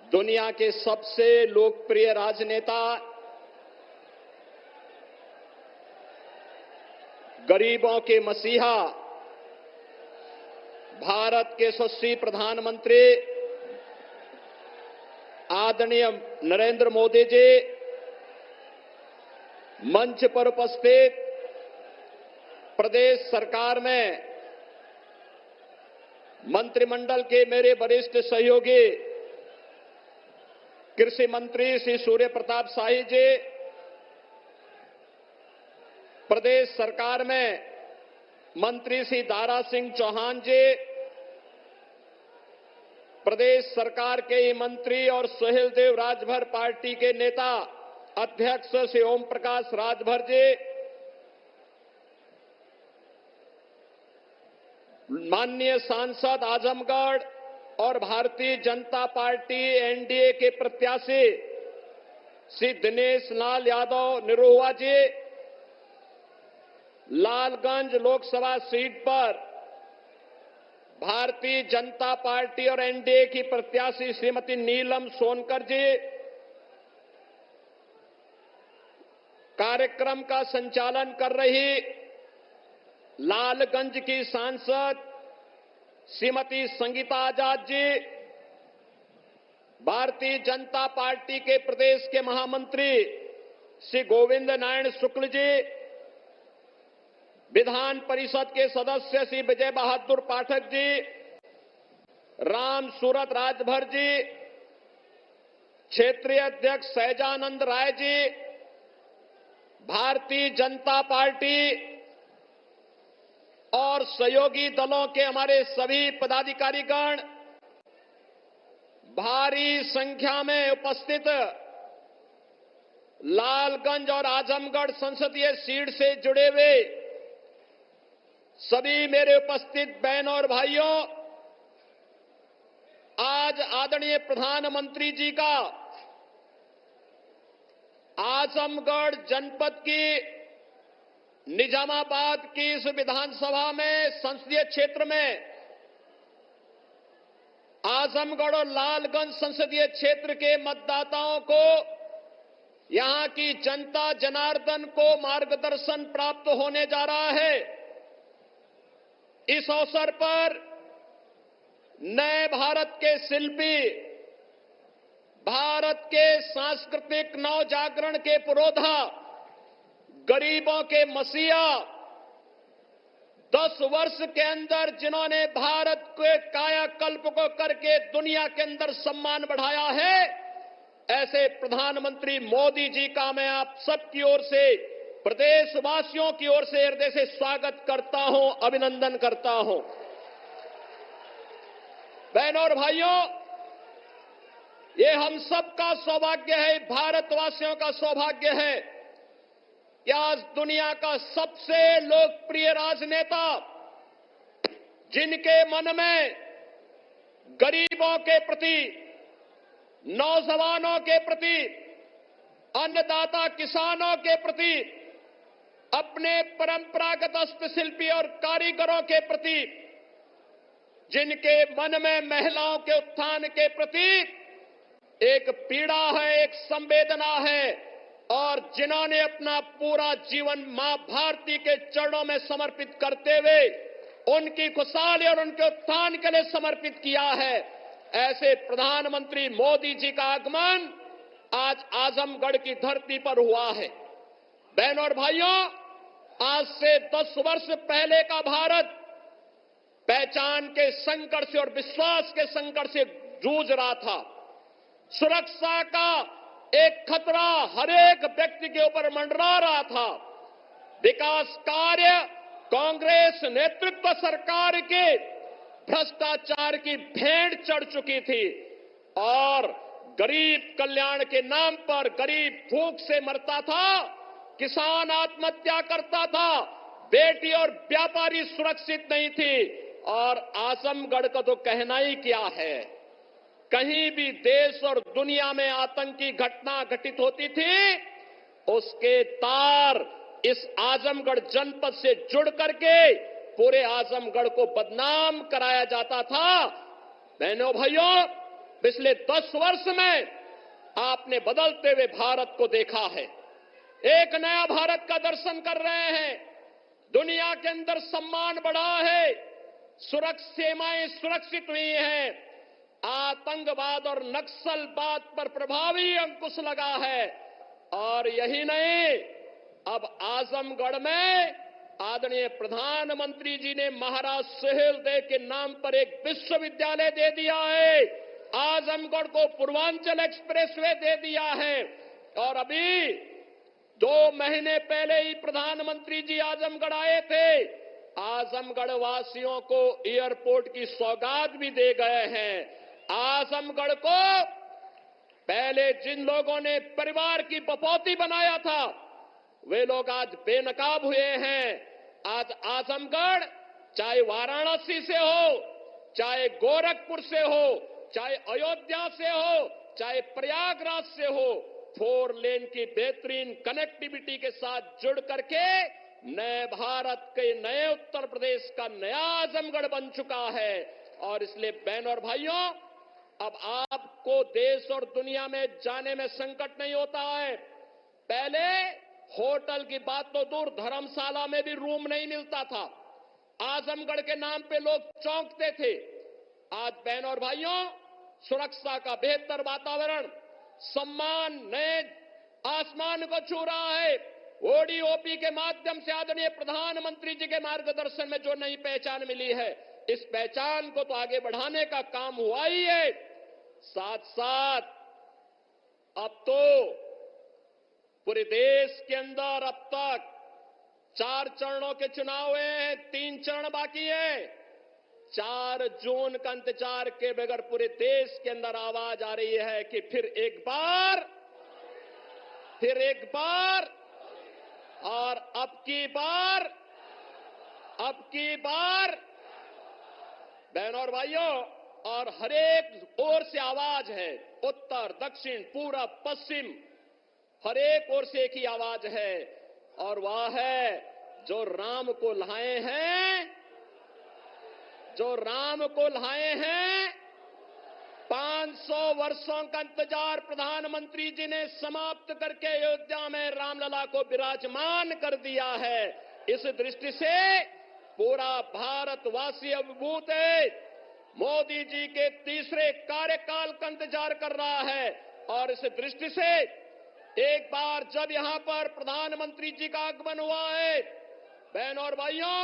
दुनिया के सबसे लोकप्रिय राजनेता, गरीबों के मसीहा, भारत के यशस्वी प्रधानमंत्री आदरणीय नरेंद्र मोदी जी, मंच पर उपस्थित प्रदेश सरकार में मंत्रिमंडल के मेरे वरिष्ठ सहयोगी कृषि मंत्री श्री सूर्य प्रताप शाही जी, प्रदेश सरकार में मंत्री श्री दारा सिंह चौहान जी, प्रदेश सरकार के मंत्री और सुहेल देव राजभर पार्टी के नेता अध्यक्ष श्री ओम प्रकाश राजभर जी, माननीय सांसद आजमगढ़ और भारतीय जनता पार्टी एनडीए के प्रत्याशी श्री दिनेश लाल यादव निरोहुआ जी, लालगंज लोकसभा सीट पर भारतीय जनता पार्टी और एनडीए की प्रत्याशी श्रीमती नीलम सोनकर जी, कार्यक्रम का संचालन कर रही लालगंज की सांसद श्रीमती संगीता आजाद जी, भारतीय जनता पार्टी के प्रदेश के महामंत्री श्री गोविंद नारायण शुक्ल जी, विधान परिषद के सदस्य श्री विजय बहादुर पाठक जी, राम सूरत राजभर जी, क्षेत्रीय अध्यक्ष सहजानंद राय जी, भारतीय जनता पार्टी और सहयोगी दलों के हमारे सभी पदाधिकारीगण, भारी संख्या में उपस्थित लालगंज और आजमगढ़ संसदीय सीट से जुड़े हुए सभी मेरे उपस्थित बहनों और भाइयों, आज आदरणीय प्रधानमंत्री जी का आजमगढ़ जनपद की निजामाबाद की इस विधानसभा में संसदीय क्षेत्र में आजमगढ़ और लालगंज संसदीय क्षेत्र के मतदाताओं को, यहां की जनता जनार्दन को मार्गदर्शन प्राप्त होने जा रहा है। इस अवसर पर नए भारत के शिल्पी, भारत के सांस्कृतिक नवजागरण के पुरोधा, गरीबों के मसीहा, 10 वर्ष के अंदर जिन्होंने भारत के कायाकल्प को करके दुनिया के अंदर सम्मान बढ़ाया है, ऐसे प्रधानमंत्री मोदी जी का मैं आप सबकी ओर से, प्रदेशवासियों की ओर से हृदय से स्वागत करता हूं, अभिनंदन करता हूं। बहनों और भाइयों, ये हम सबका सौभाग्य है, भारतवासियों का सौभाग्य है कि आज दुनिया का सबसे लोकप्रिय राजनेता, जिनके मन में गरीबों के प्रति, नौजवानों के प्रति, अन्नदाता किसानों के प्रति, अपने परंपरागत हस्तशिल्पी और कारीगरों के प्रति, जिनके मन में महिलाओं के उत्थान के प्रति एक पीड़ा है, एक संवेदना है, और जिन्होंने अपना पूरा जीवन मां भारती के चरणों में समर्पित करते हुए उनकी खुशहाली और उनके उत्थान के लिए समर्पित किया है, ऐसे प्रधानमंत्री मोदी जी का आगमन आज आजमगढ़ की धरती पर हुआ है। बहनों और भाइयों, आज से 10 वर्ष पहले का भारत पहचान के संकट से और विश्वास के संकट से जूझ रहा था। सुरक्षा का एक खतरा हर एक व्यक्ति के ऊपर मंडरा रहा था। विकास कार्य कांग्रेस नेतृत्व सरकार के भ्रष्टाचार की भेंट चढ़ चुकी थी और गरीब कल्याण के नाम पर गरीब भूख से मरता था, किसान आत्महत्या करता था, बेटी और व्यापारी सुरक्षित नहीं थी। और आजमगढ़ का तो कहना ही क्या है, कहीं भी देश और दुनिया में आतंकी घटना घटित होती थी, उसके तार इस आजमगढ़ जनपद से जुड़ करके पूरे आजमगढ़ को बदनाम कराया जाता था। बहनों भाइयों, पिछले 10 वर्ष में आपने बदलते हुए भारत को देखा है। एक नया भारत का दर्शन कर रहे हैं। दुनिया के अंदर सम्मान बढ़ा है, सीमाएं सुरक्षित हुई हैं, आतंकवाद और नक्सलवाद पर प्रभावी अंकुश लगा है। और यही नहीं, अब आजमगढ़ में आदरणीय प्रधानमंत्री जी ने महाराज सुहेलदेव के नाम पर एक विश्वविद्यालय दे दिया है। आजमगढ़ को पूर्वांचल एक्सप्रेसवे दे दिया है। और अभी 2 महीने पहले ही प्रधानमंत्री जी आजमगढ़ आए थे। आजमगढ़ वासियों को एयरपोर्ट की सौगात भी दे गए हैं। आजमगढ़ को पहले जिन लोगों ने परिवार की बपौती बनाया था, वे लोग आज बेनकाब हुए हैं। आज आजमगढ़ चाहे वाराणसी से हो, चाहे गोरखपुर से हो, चाहे अयोध्या से हो, चाहे प्रयागराज से हो, 4 लेन की बेहतरीन कनेक्टिविटी के साथ जुड़ करके नए भारत के नए उत्तर प्रदेश का नया आजमगढ़ बन चुका है। और इसलिए बहनों और भाइयों, अब आपको देश और दुनिया में जाने में संकट नहीं होता है। पहले होटल की बात तो दूर, धर्मशाला में भी रूम नहीं मिलता था। आजमगढ़ के नाम पे लोग चौंकते थे। आज बहनों और भाइयों, सुरक्षा का बेहतर वातावरण, सम्मान नए आसमान को छू रहा है। ओडीओपी के माध्यम से आदरणीय प्रधानमंत्री जी के मार्गदर्शन में जो नई पहचान मिली है, इस पहचान को तो आगे बढ़ाने का काम हुआ ही है। साथ साथ अब तो पूरे देश के अंदर अब तक 4 चरणों के चुनाव हुए हैं, 3 चरण बाकी है। 4 जून का इंतजार के बगैर पूरे देश के अंदर आवाज आ रही है कि फिर एक बार और अब की बार बहनों और भाइयों, और हर एक ओर से आवाज है, उत्तर दक्षिण पूरब पश्चिम, हर एक ओर से एक ही आवाज है, और वह है जो राम को लाए हैं। 500 वर्षों का इंतजार प्रधानमंत्री जी ने समाप्त करके अयोध्या में रामलला को विराजमान कर दिया है। इस दृष्टि से पूरा भारतवासी अभिभूत है। मोदी जी के तीसरे कार्यकाल का इंतजार कर रहा है। और इस दृष्टि से एक बार जब यहां पर प्रधानमंत्री जी का आगमन हुआ है, बहनों और भाइयों,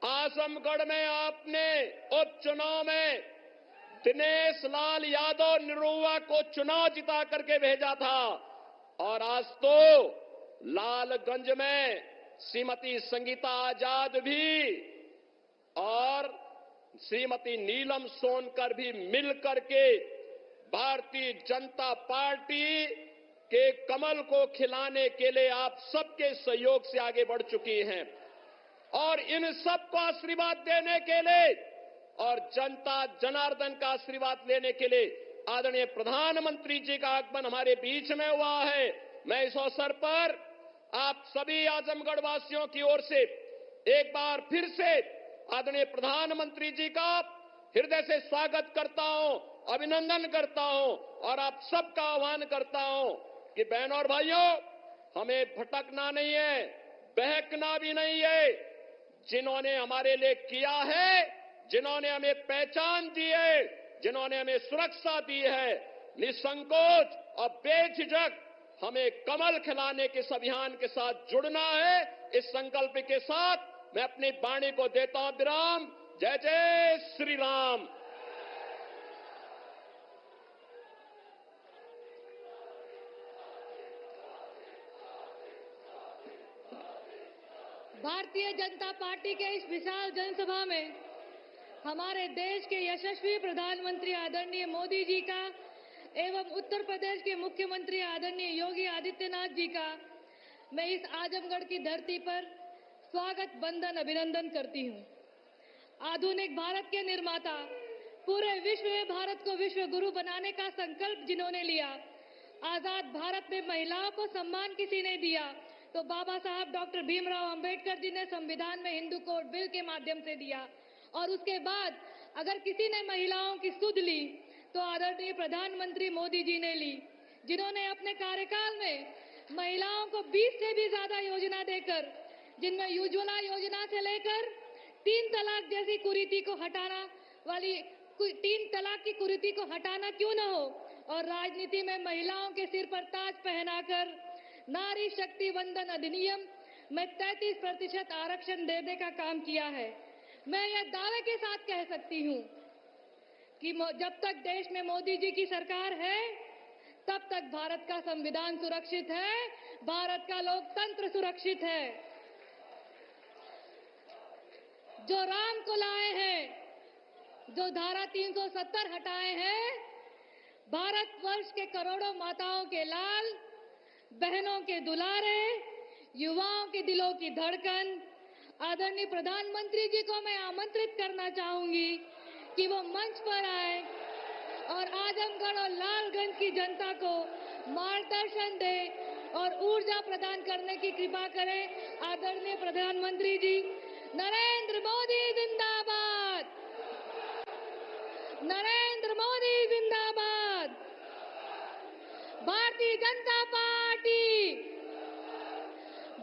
आजमगढ़ में आपने उपचुनाव में दिनेश लाल यादव निरुआ को चुनाव जिता करके भेजा था। और आज तो लालगंज में श्रीमती संगीता आजाद भी और श्रीमती नीलम सोनकर भी मिलकर के भारतीय जनता पार्टी के कमल को खिलाने के लिए आप सबके सहयोग से आगे बढ़ चुकी हैं। और इन सबको आशीर्वाद देने के लिए और जनता जनार्दन का आशीर्वाद लेने के लिए आदरणीय प्रधानमंत्री जी का आगमन हमारे बीच में हुआ है। मैं इस अवसर पर आप सभी आजमगढ़ वासियों की ओर से एक बार फिर से आदरणीय प्रधानमंत्री जी का हृदय से स्वागत करता हूं, अभिनंदन करता हूं और आप सबका आह्वान करता हूं कि बहनों और भाइयों, हमें भटकना नहीं है, बहकना भी नहीं है। जिन्होंने हमारे लिए किया है, जिन्होंने हमें पहचान दी है, जिन्होंने हमें सुरक्षा दी है, निसंकोच और बेझिझक हमें कमल खिलाने के इस अभियान के साथ जुड़ना है। इस संकल्प के साथ मैं अपनी वाणी को देता हूं विराम। जय जय श्री राम। भारतीय जनता पार्टी के इस विशाल जनसभा में हमारे देश के यशस्वी प्रधानमंत्री आदरणीय मोदी जी का एवं उत्तर प्रदेश के मुख्यमंत्री आदरणीय योगी आदित्यनाथ जी का मैं इस आजमगढ़ की धरती पर स्वागत वंदन अभिनंदन करती हूँ। आधुनिक भारत के निर्माता, पूरे विश्व में भारत को विश्व गुरु बनाने का संकल्प जिन्होंने लिया, आजाद भारत में महिलाओं को सम्मान किसी ने दिया तो बाबा साहब डॉक्टर भीमराव अंबेडकर जी ने संविधान में हिंदू कोड बिल के माध्यम से दिया। और उसके बाद अगर किसी ने महिलाओं की सुध ली तो आदरणीय प्रधानमंत्री मोदी जी ने ली, जिन्होंने अपने कार्यकाल में महिलाओं को 20 से भी ज्यादा योजना देकर, जिनमें उज्ज्वला योजना से लेकर 3 तलाक जैसी कुरीति को हटाना वाली 3 तलाक की कुरीति को हटाना क्यों न हो, और राजनीति में महिलाओं के सिर पर ताज पहनाकर नारी शक्ति वंदन अधिनियम में 33% आरक्षण देने का काम किया है। मैं यह दावे के साथ कह सकती हूँ कि जब तक देश में मोदी जी की सरकार है, तब तक भारत का संविधान सुरक्षित है, भारत का लोकतंत्र सुरक्षित है। जो राम को लाए हैं, जो धारा 370 हटाए हैं, भारतवर्ष के करोड़ों माताओं के लाल, बहनों के दुलारे, युवाओं के दिलों की धड़कन, आदरणीय प्रधानमंत्री जी को मैं आमंत्रित करना चाहूंगी कि वो मंच पर आए और आजमगढ़ और लालगंज की जनता को मार्गदर्शन दे और ऊर्जा प्रदान करने की कृपा करें। आदरणीय प्रधानमंत्री जी, नरेंद्र मोदी जिंदाबाद, नरेंद्र मोदी जिंदाबाद, भारतीय जनता पार्टी,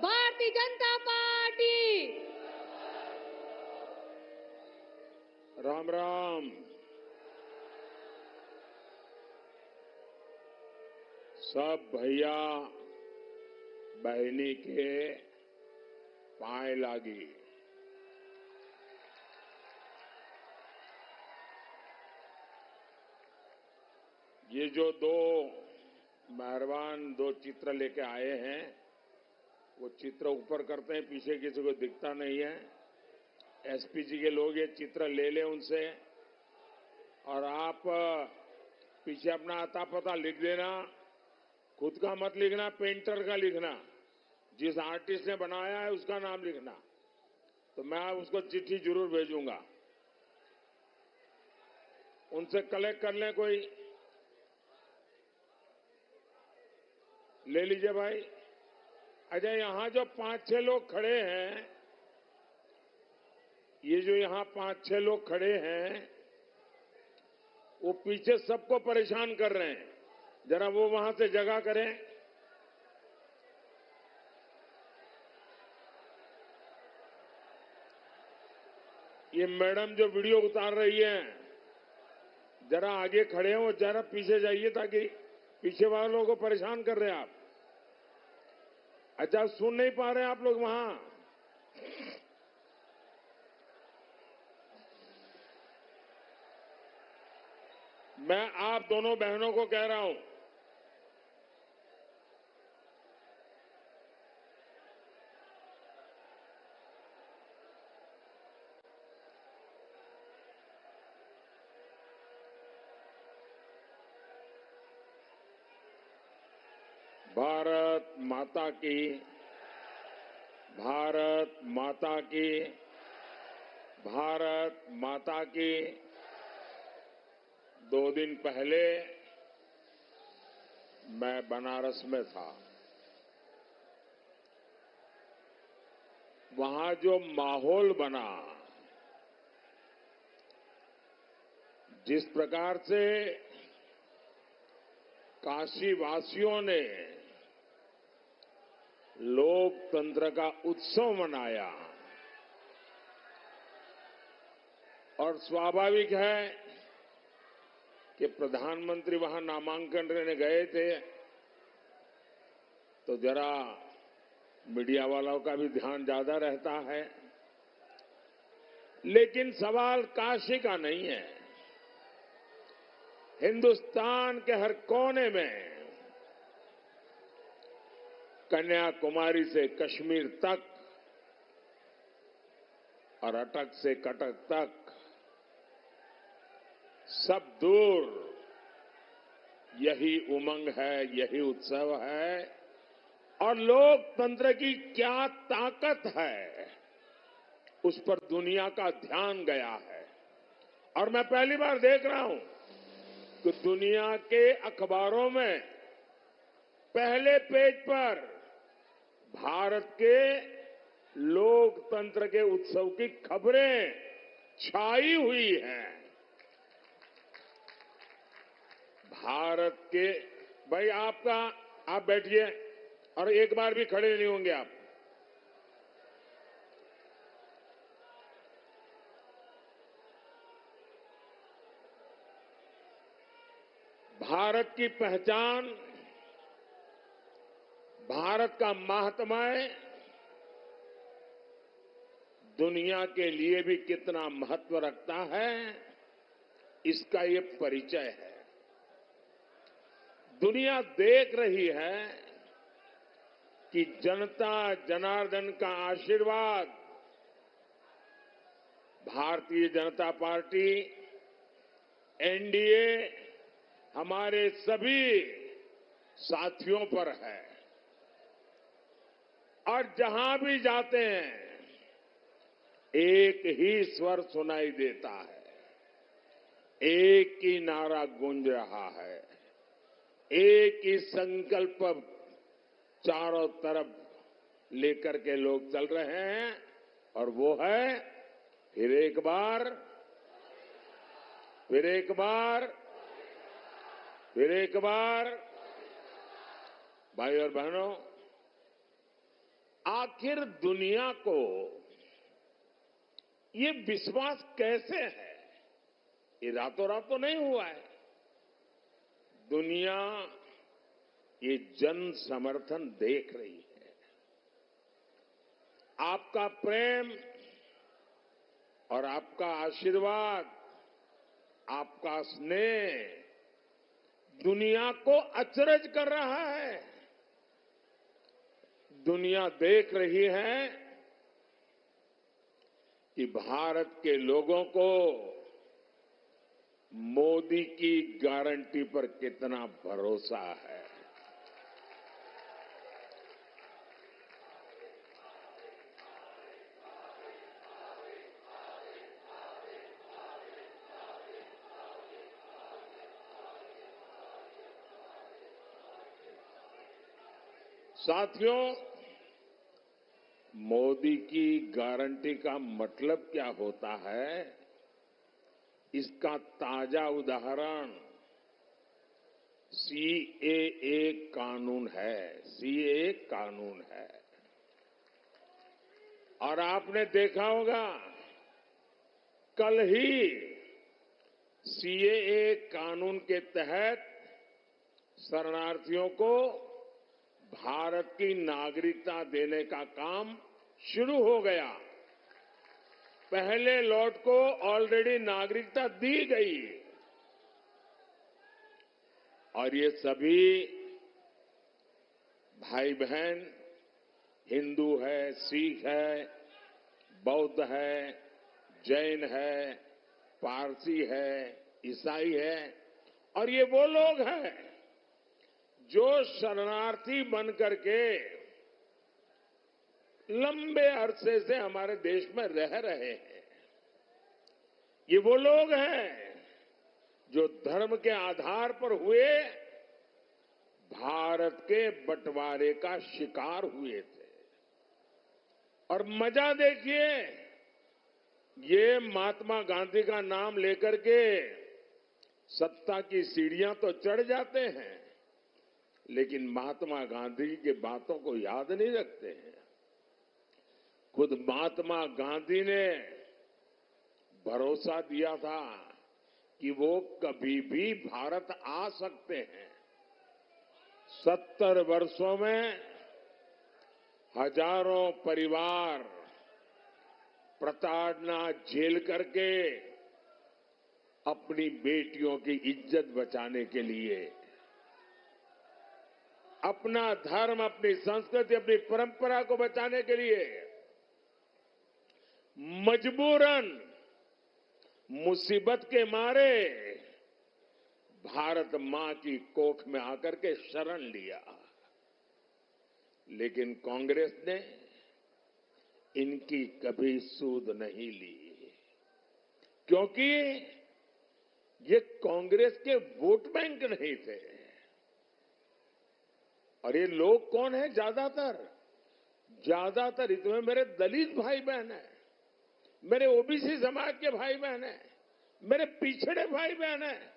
भारतीय जनता पार्टी। राम राम। सब भैया बहनी के पाए लागी। ये जो दो मेहरबान दो चित्र लेके आए हैं, वो चित्र ऊपर करते हैं, पीछे किसी को दिखता नहीं है। एसपी जी के लोग ये चित्र ले लें उनसे, और आप पीछे अपना आता पता लिख देना। खुद का मत लिखना, पेंटर का लिखना, जिस आर्टिस्ट ने बनाया है उसका नाम लिखना, तो मैं उसको चिट्ठी जरूर भेजूंगा। उनसे कलेक्ट कर लें, कोई ले लीजिए भाई। अच्छा, यहां जो 5-6 लोग खड़े हैं, ये जो यहां 5-6 लोग खड़े हैं, वो पीछे सबको परेशान कर रहे हैं। जरा वो वहां से जगह करें। ये मैडम जो वीडियो उतार रही है, जरा आगे खड़े हो, जरा पीछे जाइए, ताकि पीछे वालों को परेशान कर रहे हैं आप। अच्छा, सुन नहीं पा रहे आप लोग वहां? मैं आप दोनों बहनों को कह रहा हूं, भारत माता की, भारत माता की, भारत माता की। 2 दिन पहले मैं बनारस में था। वहां जो माहौल बना, जिस प्रकार से काशीवासियों ने लोकतंत्र का उत्सव मनाया, और स्वाभाविक है कि प्रधानमंत्री वहां नामांकन लेने गए थे, तो जरा मीडिया वालों का भी ध्यान ज्यादा रहता है। लेकिन सवाल काशी का नहीं है। हिंदुस्तान के हर कोने में, कन्याकुमारी से कश्मीर तक और अटक से कटक तक, सब दूर यही उमंग है, यही उत्सव है। और लोकतंत्र की क्या ताकत है, उस पर दुनिया का ध्यान गया है। और मैं पहली बार देख रहा हूं कि दुनिया के अखबारों में पहले पेज पर भारत के लोकतंत्र के उत्सव की खबरें छाई हुई हैं। भारत के भाई आपका आप बैठिए और एक बार भी खड़े नहीं होंगे आप। भारत की पहचान, भारत का माहात्म्य दुनिया के लिए भी कितना महत्व रखता है, इसका ये परिचय है। दुनिया देख रही है कि जनता जनार्दन का आशीर्वाद भारतीय जनता पार्टी, एनडीए, हमारे सभी साथियों पर है। और जहां भी जाते हैं एक ही स्वर सुनाई देता है, एक ही नारा गूंज रहा है, एक ही संकल्प चारों तरफ लेकर के लोग चल रहे हैं, और वो है फिर एक बार, फिर एक बार, फिर एक बार। भाई और बहनों, आखिर दुनिया को ये विश्वास कैसे है? ये रातों रात तो नहीं हुआ है। दुनिया ये जन समर्थन देख रही है। आपका प्रेम और आपका आशीर्वाद, आपका स्नेह दुनिया को अचरज कर रहा है। दुनिया देख रही है कि भारत के लोगों को मोदी की गारंटी पर कितना भरोसा है। साथियों, मोदी की गारंटी का मतलब क्या होता है, इसका ताजा उदाहरण सीएए कानून है। सीएए कानून है। और आपने देखा होगा कल ही सीएए कानून के तहत शरणार्थियों को भारत की नागरिकता देने का काम शुरू हो गया। पहले लॉट को ऑलरेडी नागरिकता दी गई, और ये सभी भाई बहन हिंदू है, सिख है, बौद्ध है, जैन है, पारसी है, ईसाई है, और ये वो लोग हैं जो शरणार्थी बन करके लंबे अरसे से हमारे देश में रह रहे हैं। ये वो लोग हैं जो धर्म के आधार पर हुए भारत के बंटवारे का शिकार हुए थे। और मजा देखिए, ये महात्मा गांधी का नाम लेकर के सत्ता की सीढ़ियां तो चढ़ जाते हैं, लेकिन महात्मा गांधी की बातों को याद नहीं रखते हैं। खुद महात्मा गांधी ने भरोसा दिया था कि वो कभी भी भारत आ सकते हैं। 70 वर्षों में हजारों परिवार प्रताड़ना झेल करके अपनी बेटियों की इज्जत बचाने के लिए, अपना धर्म, अपनी संस्कृति, अपनी परंपरा को बचाने के लिए मजबूरन मुसीबत के मारे भारत मां की कोख में आकर के शरण लिया। लेकिन कांग्रेस ने इनकी कभी सूध नहीं ली, क्योंकि ये कांग्रेस के वोट बैंक नहीं थे। और ये लोग कौन है? ज्यादातर इसमें मेरे दलित भाई बहन हैं, मेरे ओबीसी समाज के भाई बहन हैं, मेरे पिछड़े भाई बहन हैं।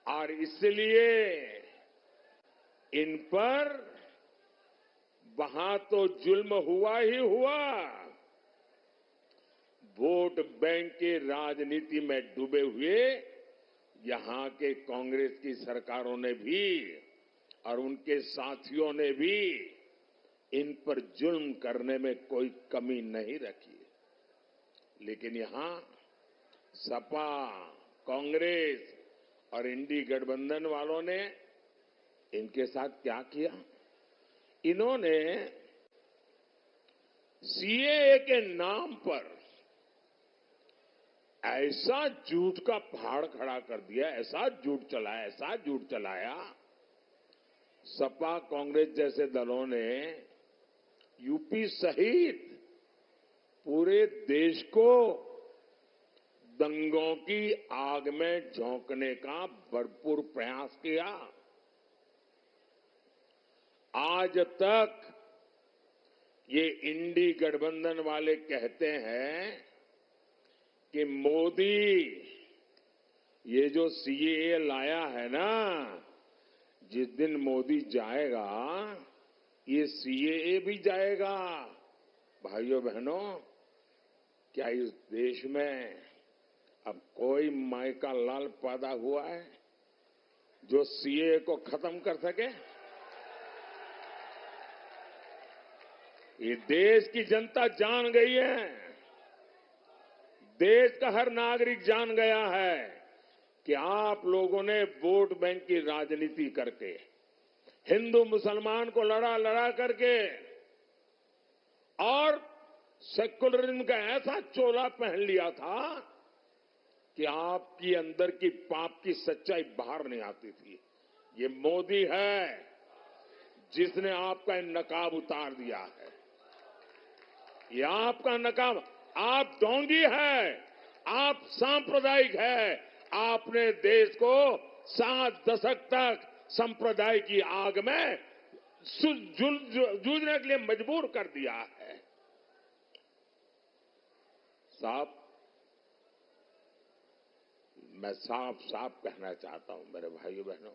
आज और इसलिए इन पर वहां तो जुल्म हुआ ही हुआ, वोट बैंक की राजनीति में डूबे हुए यहां के कांग्रेस की सरकारों ने भी और उनके साथियों ने भी इन पर जुल्म करने में कोई कमी नहीं रखी। लेकिन यहां सपा, कांग्रेस और इंडी गठबंधन वालों ने इनके साथ क्या किया? इन्होंने सीएए के नाम पर ऐसा झूठ का पहाड़ खड़ा कर दिया, ऐसा झूठ चलाया। सपा, कांग्रेस जैसे दलों ने यूपी सहित पूरे देश को दंगों की आग में झोंकने का भरपूर प्रयास किया। आज तक ये इंडी गठबंधन वाले कहते हैं कि मोदी ये जो सीएए लाया है ना, जिस दिन मोदी जाएगा ये सीएए भी जाएगा। भाइयों बहनों, क्या इस देश में अब कोई माई का लाल पैदा हुआ है जो सीएए को खत्म कर सके? ये देश की जनता जान गई है, देश का हर नागरिक जान गया है कि आप लोगों ने वोट बैंक की राजनीति करके, हिंदू मुसलमान को लड़ा करके और सेक्युलरिज्म का ऐसा चोला पहन लिया था कि आपकी अंदर की पाप की सच्चाई बाहर नहीं आती थी। ये मोदी है जिसने आपका नकाब उतार दिया है। ये आपका नकाब, आप ढोंगी है, आप सांप्रदायिक है। आपने देश को 7 दशक तक संप्रदाय की आग में जूझने के लिए मजबूर कर दिया है। साहब, मैं साफ साफ कहना चाहता हूं मेरे भाइयों बहनों,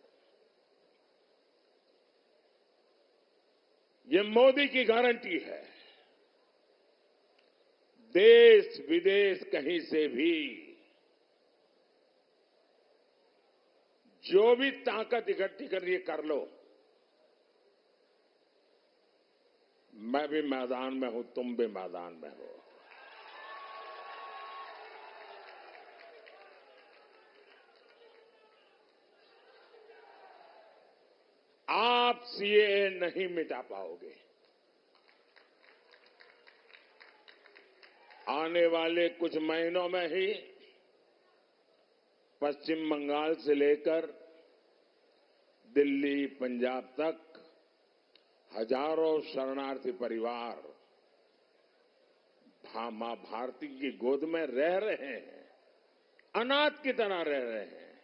ये मोदी की गारंटी है। देश विदेश कहीं से भी जो भी ताकत इकट्ठी करनी है कर लो। मैं भी मैदान में हूं, तुम भी मैदान में हो। आप सीएए नहीं मिटा पाओगे। आने वाले कुछ महीनों में ही पश्चिम बंगाल से लेकर दिल्ली, पंजाब तक हजारों शरणार्थी परिवार मां भारती की गोद में रह रहे हैं, अनाथ की तरह रह रहे हैं।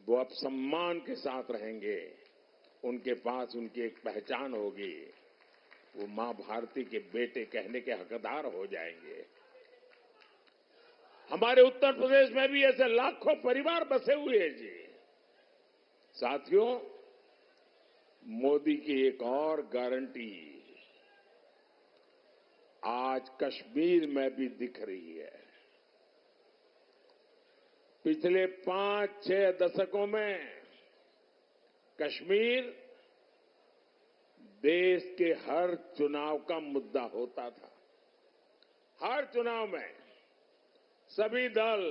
वो अब सम्मान के साथ रहेंगे, उनके पास उनकी एक पहचान होगी, वो मां भारती के बेटे कहने के हकदार हो जाएंगे। हमारे उत्तर प्रदेश में भी ऐसे लाखों परिवार बसे हुए हैं जी। साथियों, मोदी की एक और गारंटी आज कश्मीर में भी दिख रही है। पिछले 5-6 दशकों में कश्मीर देश के हर चुनाव का मुद्दा होता था। हर चुनाव में सभी दल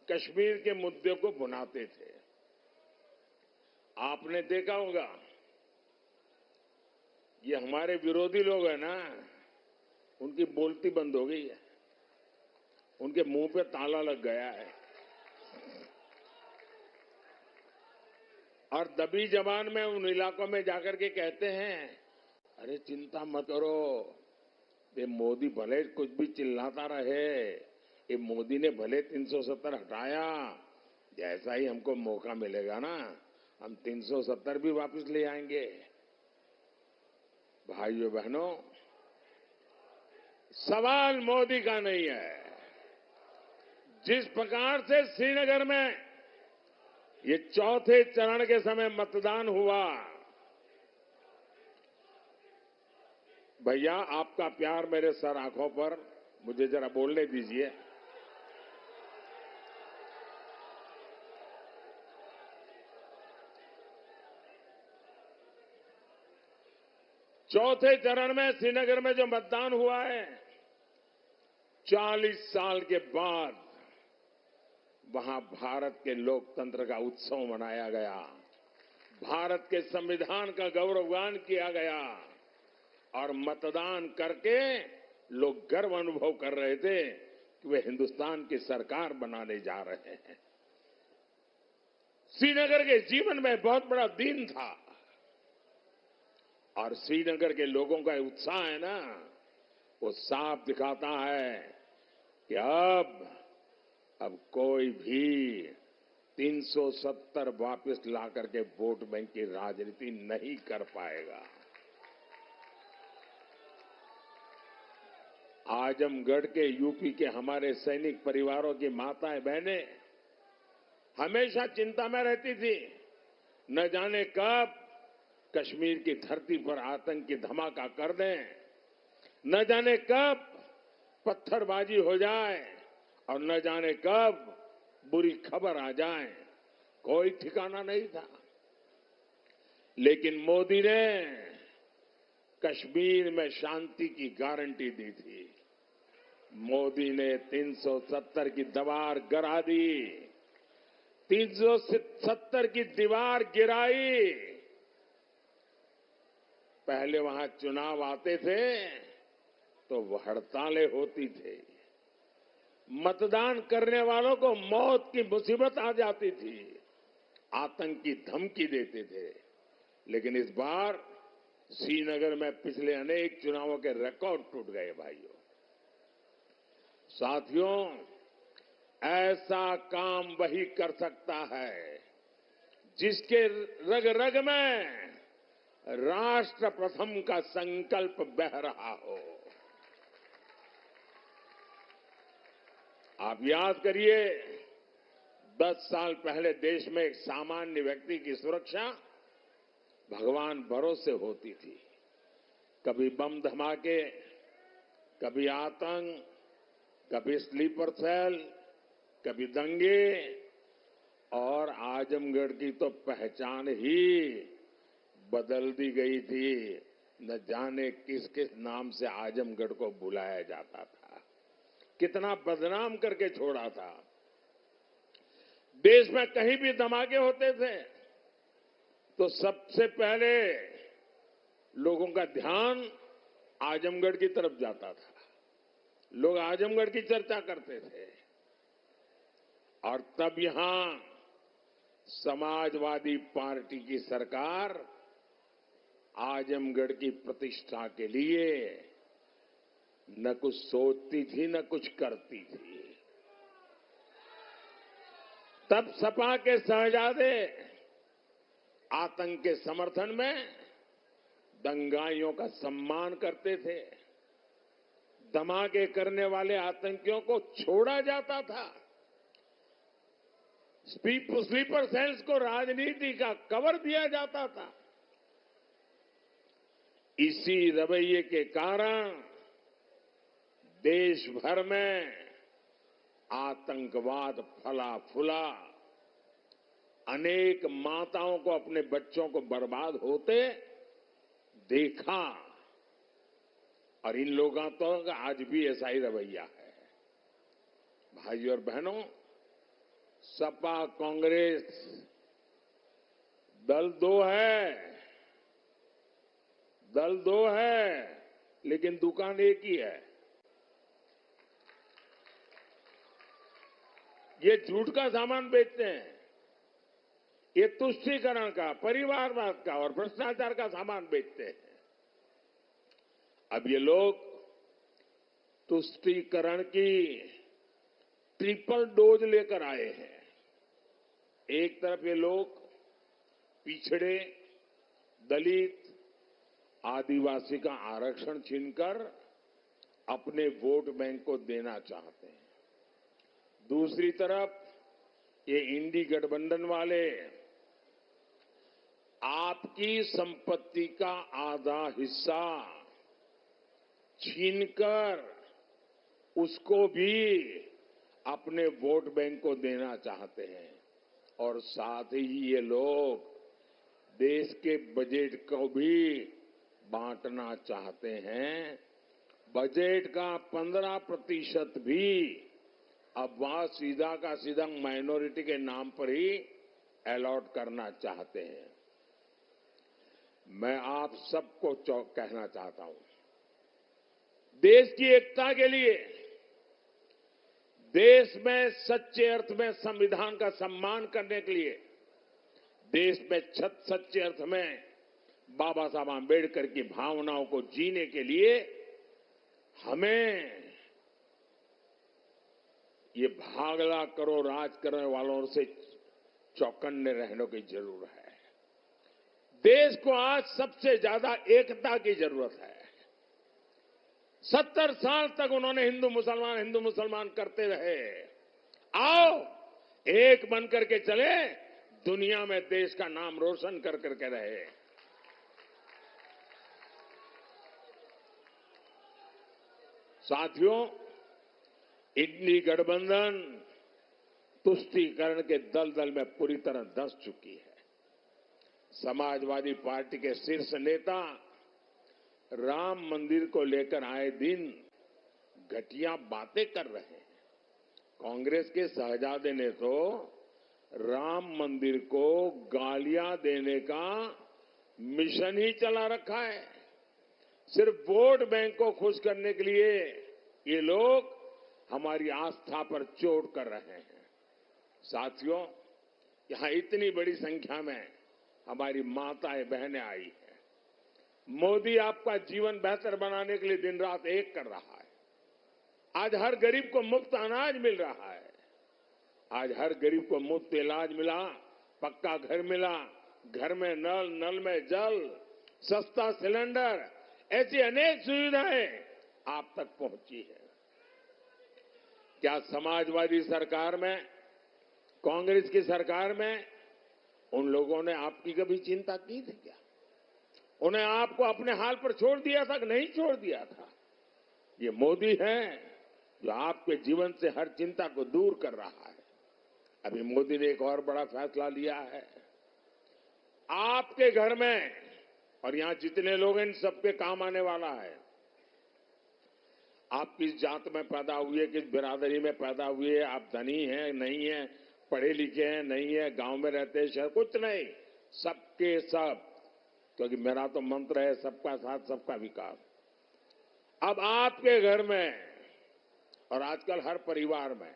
कश्मीर के मुद्दे को भुनाते थे। आपने देखा होगा, ये हमारे विरोधी लोग हैं ना, उनकी बोलती बंद हो गई है, उनके मुंह पे ताला लग गया है। और दबी जबान में उन इलाकों में जाकर के कहते हैं, अरे चिंता मत करो, ये मोदी भले कुछ भी चिल्लाता रहे, ये मोदी ने भले 370 हटाया, जैसा ही हमको मौका मिलेगा ना हम 370 भी वापस ले आएंगे। भाइयों बहनों, सवाल मोदी का नहीं है। जिस प्रकार से श्रीनगर में ये चौथे चरण के समय मतदान हुआ। भैया आपका प्यार मेरे सर आंखों पर, मुझे जरा बोलने दीजिए। चौथे चरण में श्रीनगर में जो मतदान हुआ है, 40 साल के बाद वहां भारत के लोकतंत्र का उत्सव मनाया गया, भारत के संविधान का गौरवगान किया गया और मतदान करके लोग गर्व अनुभव कर रहे थे कि वे हिंदुस्तान की सरकार बनाने जा रहे हैं। श्रीनगर के जीवन में बहुत बड़ा दिन था और श्रीनगर के लोगों का उत्साह है ना, वो साफ दिखाता है कि अब कोई भी 370 वापस ला करके वोट बैंक की राजनीति नहीं कर पाएगा। आजमगढ़ के यूपी के हमारे सैनिक परिवारों की माताएं बहनें हमेशा चिंता में रहती थी, न जाने कब कश्मीर की धरती पर आतंकी धमाका कर दें, न जाने कब पत्थरबाजी हो जाए और न जाने कब बुरी खबर आ जाए, कोई ठिकाना नहीं था। लेकिन मोदी ने कश्मीर में शांति की गारंटी दी थी। मोदी ने 370 की दीवार गिरा दी, 370 की दीवार गिराई। पहले वहां चुनाव आते थे तो हड़तालें होती थी, मतदान करने वालों को मौत की मुसीबत आ जाती थी, आतंक की धमकी देते थे। लेकिन इस बार श्रीनगर में पिछले अनेक चुनावों के रिकॉर्ड टूट गए भाइयों। साथियों, ऐसा काम वही कर सकता है जिसके रग रग में राष्ट्र प्रथम का संकल्प बह रहा हो। आप याद करिए, 10 साल पहले देश में एक सामान्य व्यक्ति की सुरक्षा भगवान भरोसे होती थी। कभी बम धमाके, कभी आतंक, कभी स्लीपर सेल, कभी दंगे, और आजमगढ़ की तो पहचान ही बदल दी गई थी। न जाने किस किस नाम से आजमगढ़ को बुलाया जाता था, कितना बदनाम करके छोड़ा था। देश में कहीं भी धमाके होते थे तो सबसे पहले लोगों का ध्यान आजमगढ़ की तरफ जाता था, लोग आजमगढ़ की चर्चा करते थे। और तब यहां समाजवादी पार्टी की सरकार आजमगढ़ की प्रतिष्ठा के लिए न कुछ सोचती थी न कुछ करती थी। तब सपा के शहजादे आतंक के समर्थन में दंगाइयों का सम्मान करते थे, धमाके करने वाले आतंकियों को छोड़ा जाता था, स्लीपर सेल्स को राजनीति का कवर दिया जाता था। इसी रवैये के कारण देश भर में आतंकवाद फला फूला, अनेक माताओं को अपने बच्चों को बर्बाद होते देखा। और इन लोगों तो आज भी ऐसा ही रवैया है। भाइयों और बहनों, सपा कांग्रेस दल दो है, लेकिन दुकान एक ही है। ये झूठ का सामान बेचते हैं, ये तुष्टीकरण का, परिवारवाद का और भ्रष्टाचार का सामान बेचते हैं। अब ये लोग तुष्टीकरण की ट्रिपल डोज लेकर आए हैं। एक तरफ ये लोग पिछड़े, दलित, आदिवासी का आरक्षण छीनकर अपने वोट बैंक को देना चाहते हैं। दूसरी तरफ ये इंडी गठबंधन वाले आपकी संपत्ति का आधा हिस्सा छीनकर उसको भी अपने वोट बैंक को देना चाहते हैं और साथ ही ये लोग देश के बजट को भी बांटना चाहते हैं। बजट का 15% भी अब वहां सीधा का सीधा माइनॉरिटी के नाम पर ही अलॉट करना चाहते हैं। मैं आप सबको कहना चाहता हूं, देश की एकता के लिए, देश में सच्चे अर्थ में संविधान का सम्मान करने के लिए, देश में सच्चे अर्थ में बाबा साहब आंबेडकर की भावनाओं को जीने के लिए हमें ये भागला करो राज करने वालों से चौकन्ने रहने की जरूरत है। देश को आज सबसे ज्यादा एकता की जरूरत है। 70 साल तक उन्होंने हिंदू मुसलमान करते रहे। आओ एक बन करके चले, दुनिया में देश का नाम रोशन कर करके रहे। साथियों, इंडी गठबंधन तुष्टीकरण के दलदल में पूरी तरह धंस चुकी है। समाजवादी पार्टी के शीर्ष नेता राम मंदिर को लेकर आए दिन घटिया बातें कर रहे हैं। कांग्रेस के शहजादे ने तो राम मंदिर को गालियां देने का मिशन ही चला रखा है। सिर्फ वोट बैंक को खुश करने के लिए ये लोग हमारी आस्था पर चोट कर रहे हैं। साथियों, यहां इतनी बड़ी संख्या में हमारी माताएं बहनें आई हैं। मोदी आपका जीवन बेहतर बनाने के लिए दिन रात एक कर रहा है। आज हर गरीब को मुफ्त अनाज मिल रहा है। आज हर गरीब को मुफ्त इलाज मिला, पक्का घर मिला, घर में नल, नल में जल, सस्ता सिलेंडर, ऐसी अनेक सुविधाएं आप तक पहुंची है। क्या समाजवादी सरकार में, कांग्रेस की सरकार में उन लोगों ने आपकी कभी चिंता की थी क्या? उन्हें आपको अपने हाल पर छोड़ दिया था कि नहीं छोड़ दिया था? ये मोदी है जो आपके जीवन से हर चिंता को दूर कर रहा है। अभी मोदी ने एक और बड़ा फैसला लिया है। आपके घर में और यहां जितने लोग हैं, इन सबके काम आने वाला है। आप किस जात में पैदा हुए, किस बिरादरी में पैदा हुए, आप धनी हैं नहीं हैं, पढ़े लिखे हैं नहीं है, गांव में रहते हैं शहर, कुछ नहीं, सबके सब, क्योंकि मेरा तो मंत्र है सबका साथ सबका विकास। अब आपके घर में और आजकल हर परिवार में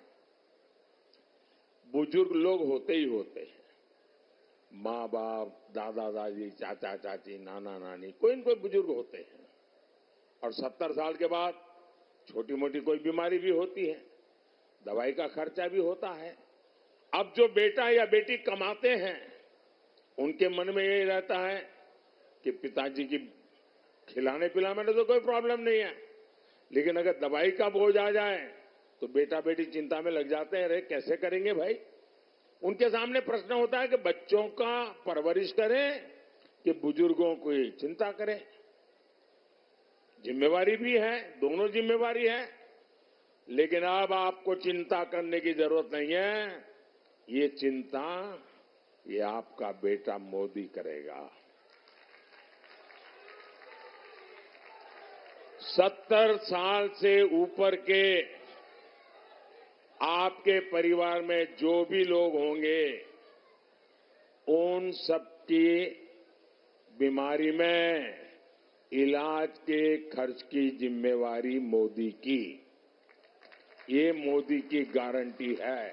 बुजुर्ग लोग होते ही होते हैं। माँ बाप, दादा दादी, चाचा चाची, नाना नानी, कोई न कोई बुजुर्ग होते हैं। और 70 साल के बाद छोटी मोटी कोई बीमारी भी होती है, दवाई का खर्चा भी होता है। अब जो बेटा या बेटी कमाते हैं, उनके मन में यही रहता है कि पिताजी की खिलाने पिलाने में तो कोई प्रॉब्लम नहीं है, लेकिन अगर दवाई का बोझ आ जाए तो बेटा बेटी चिंता में लग जाते हैं। अरे कैसे करेंगे भाई? उनके सामने प्रश्न होता है कि बच्चों का परवरिश करें कि बुजुर्गों की चिंता करें। जिम्मेवारी भी है, दोनों जिम्मेवारी है, लेकिन अब आपको चिंता करने की जरूरत नहीं है। ये चिंता ये आपका बेटा मोदी करेगा। 70 साल से ऊपर के आपके परिवार में जो भी लोग होंगे, उन सबकी बीमारी में इलाज के खर्च की जिम्मेवारी मोदी की। ये मोदी की गारंटी है।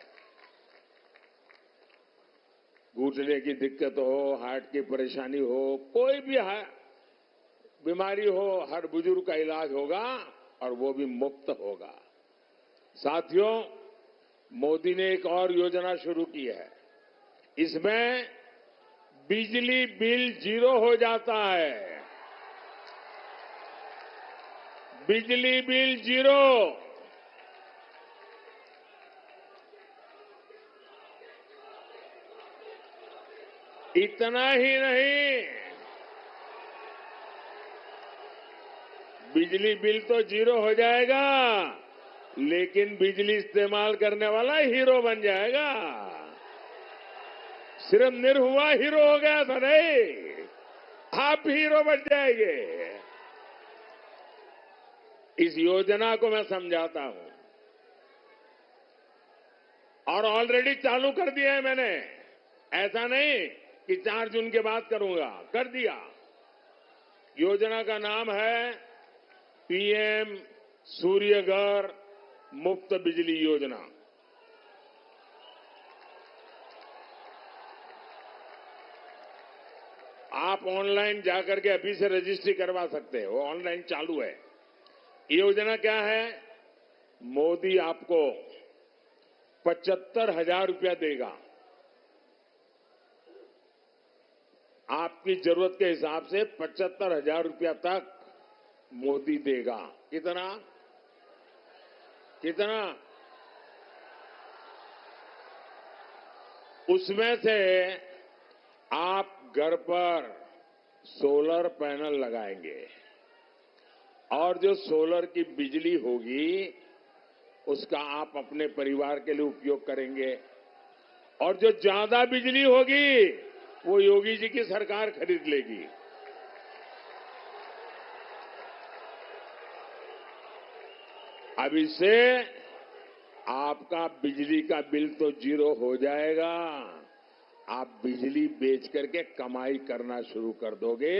घुटने की दिक्कत हो, हार्ट की परेशानी हो, कोई भी बीमारी हो, हर बुजुर्ग का इलाज होगा और वो भी मुफ्त होगा। साथियों, मोदी ने एक और योजना शुरू की है। इसमें बिजली बिल 0 हो जाता है। बिजली बिल 0। इतना ही नहीं, बिजली बिल तो 0 हो जाएगा, लेकिन बिजली इस्तेमाल करने वाला हीरो बन जाएगा। सिर्फ निरहुआ हीरो हो गया था नहीं, आप हीरो बन जाएंगे। इस योजना को मैं समझाता हूं और ऑलरेडी चालू कर दिया है मैंने। ऐसा नहीं कि 4 जून के बाद करूंगा, कर दिया। योजना का नाम है पीएम सूर्यघर मुफ्त बिजली योजना। आप ऑनलाइन जाकर के अभी से रजिस्ट्री करवा सकते हैं, वो ऑनलाइन चालू है। ये योजना क्या है? मोदी आपको 75,000 रुपया देगा, आपकी जरूरत के हिसाब से 75,000 रुपया तक मोदी देगा। कितना कितना? उसमें से आप घर पर सोलर पैनल लगाएंगे और जो सोलर की बिजली होगी उसका आप अपने परिवार के लिए उपयोग करेंगे, और जो ज्यादा बिजली होगी वो योगी जी की सरकार खरीद लेगी। अब इससे आपका बिजली का बिल तो 0 हो जाएगा, आप बिजली बेच करके कमाई करना शुरू कर दोगे।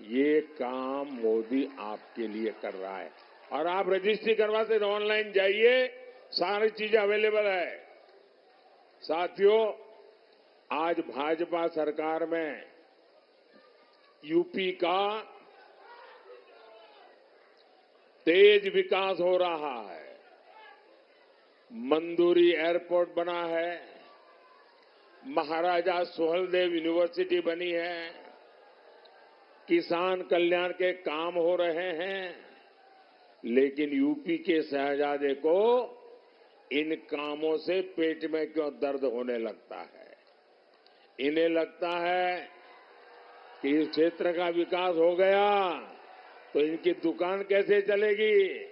ये काम मोदी आपके लिए कर रहा है। और आप रजिस्ट्री करवाते तो ऑनलाइन जाइए, सारी चीजें अवेलेबल है। साथियों, आज भाजपा सरकार में यूपी का तेज विकास हो रहा है। मंदुरी एयरपोर्ट बना है, महाराजा सुहेलदेव यूनिवर्सिटी बनी है, किसान कल्याण के काम हो रहे हैं। लेकिन यूपी के शहजादे को इन कामों से पेट में क्यों दर्द होने लगता है? इन्हें लगता है कि इस क्षेत्र का विकास हो गया तो इनकी दुकान कैसे चलेगी।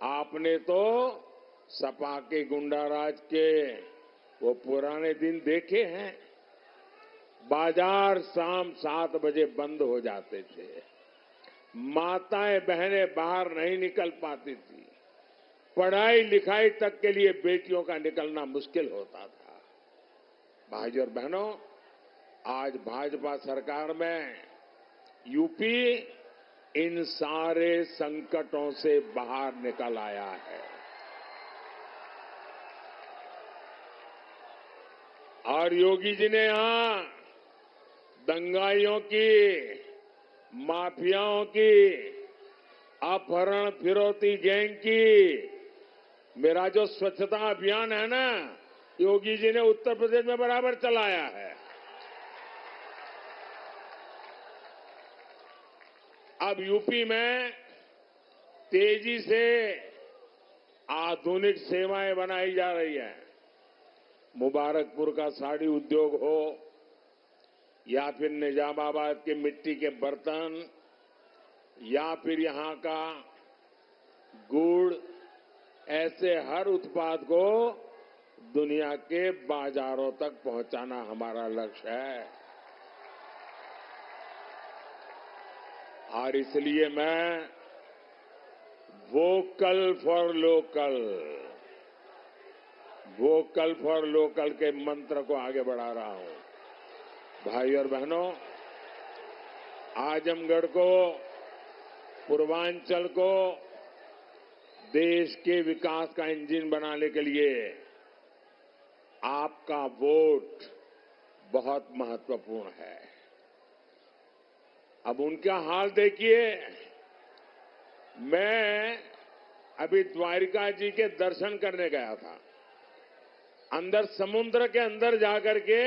आपने तो सपा के गुंडाराज के वो पुराने दिन देखे हैं। बाजार शाम 7 बजे बंद हो जाते थे, माताएं बहनें बाहर नहीं निकल पाती थी, पढ़ाई लिखाई तक के लिए बेटियों का निकलना मुश्किल होता था। भाइयों और बहनों, आज भाजपा सरकार में यूपी इन सारे संकटों से बाहर निकल आया है। और योगी जी ने यहां दंगाइयों की, माफियाओं की, अपहरण फिरौती गैंग की, मेरा जो स्वच्छता अभियान है ना, योगी जी ने उत्तर प्रदेश में बराबर चलाया है। अब यूपी में तेजी से आधुनिक सेवाएं बनाई जा रही है। मुबारकपुर का साड़ी उद्योग हो या फिर निजामाबाद के मिट्टी के बर्तन या फिर यहां का गुड़, ऐसे हर उत्पाद को दुनिया के बाजारों तक पहुंचाना हमारा लक्ष्य है। और इसलिए मैं vocal for local, vocal for local के मंत्र को आगे बढ़ा रहा हूं। भाई और बहनों, आजमगढ़ को, पूर्वांचल को देश के विकास का इंजन बनाने के लिए आपका वोट बहुत महत्वपूर्ण है। अब उनका हाल देखिए। मैं अभी द्वारिका जी के दर्शन करने गया था। अंदर समुद्र के अंदर जाकर के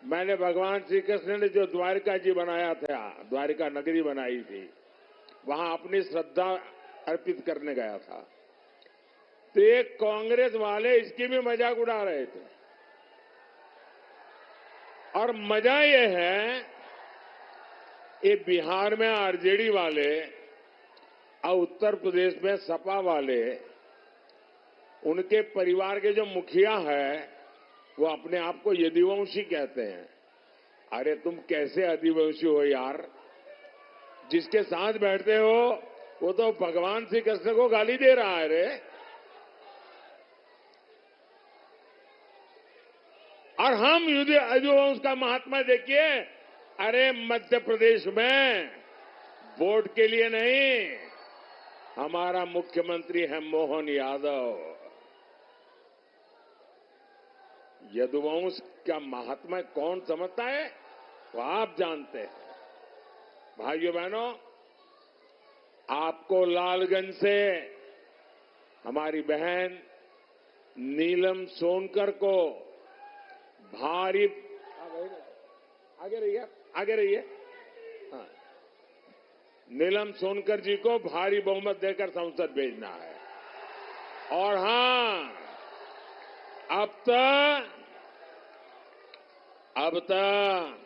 मैंने भगवान श्री कृष्ण ने जो द्वारिका जी बनाया था, द्वारिका नगरी बनाई थी, वहां अपनी श्रद्धा अर्पित करने गया था। तो एक कांग्रेस वाले इसकी भी मजाक उड़ा रहे थे। और मजा ये है, ये बिहार में आरजेडी वाले और उत्तर प्रदेश में सपा वाले, उनके परिवार के जो मुखिया है वो अपने आप को यदुवंशी कहते हैं। अरे तुम कैसे आदिवासी हो यार? जिसके साथ बैठते हो वो तो भगवान श्री कृष्ण को गाली दे रहा है रे। और हम यदुवंश का महात्मा देखिए। अरे मध्य प्रदेश में वोट के लिए नहीं, हमारा मुख्यमंत्री है मोहन यादव। यदुवंश का महात्मा कौन समझता है वो आप जानते हैं। भाइयों बहनों, आपको लालगंज से हमारी बहन नीलम सोनकर को भारी, आगे रहिए, हाँ, नीलम सोनकर जी को भारी बहुमत देकर संसद भेजना है। और हां, अब तक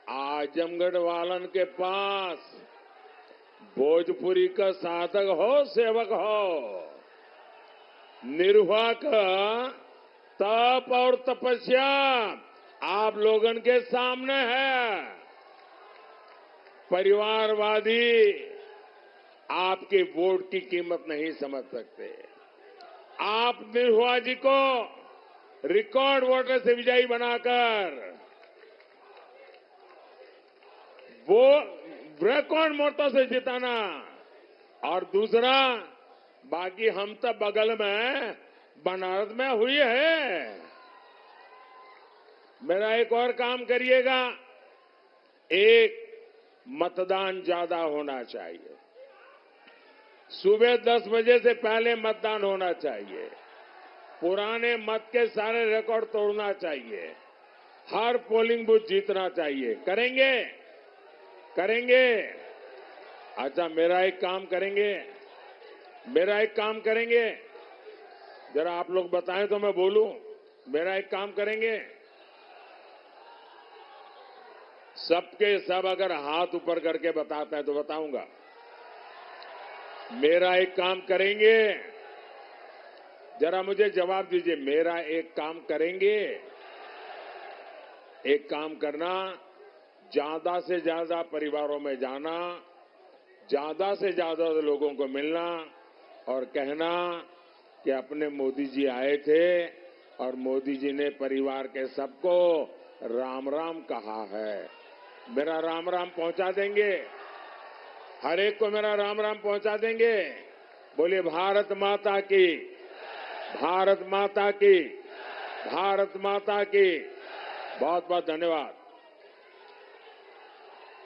आजमगढ़ वालन के पास भोजपुरी का साधक हो, सेवक हो, निर्वाह का तप और तपस्या आप लोगन के सामने है। परिवारवादी आपके वोट की कीमत नहीं समझ सकते। आप निर्वाह जी को रिकॉर्ड वोटर से विजयी बनाकर वो रिकॉर्ड वोटों से जिताना। और दूसरा, बाकी हम तो बगल में बनारस में हुई है। मेरा एक और काम करिएगा, एक मतदान ज्यादा होना चाहिए। सुबह 10 बजे से पहले मतदान होना चाहिए। पुराने मत के सारे रिकॉर्ड तोड़ना चाहिए। हर पोलिंग बूथ जीतना चाहिए। करेंगे। अच्छा, मेरा एक काम करेंगे, जरा आप लोग बताएं तो मैं बोलूं। मेरा एक काम करेंगे, सबके सब अगर हाथ ऊपर करके बताते हैं तो बताऊंगा। मेरा एक काम करेंगे, जरा मुझे जवाब दीजिए। मेरा एक काम करेंगे। एक काम करना, ज्यादा से ज्यादा परिवारों में जाना, ज्यादा से ज्यादा लोगों को मिलना और कहना कि अपने मोदी जी आए थे और मोदी जी ने परिवार के सबको राम राम कहा है। मेरा राम राम पहुंचा देंगे, हर एक को मेरा राम राम पहुंचा देंगे। बोलिए भारत माता की, भारत माता की, भारत माता की। बहुत बहुत धन्यवाद।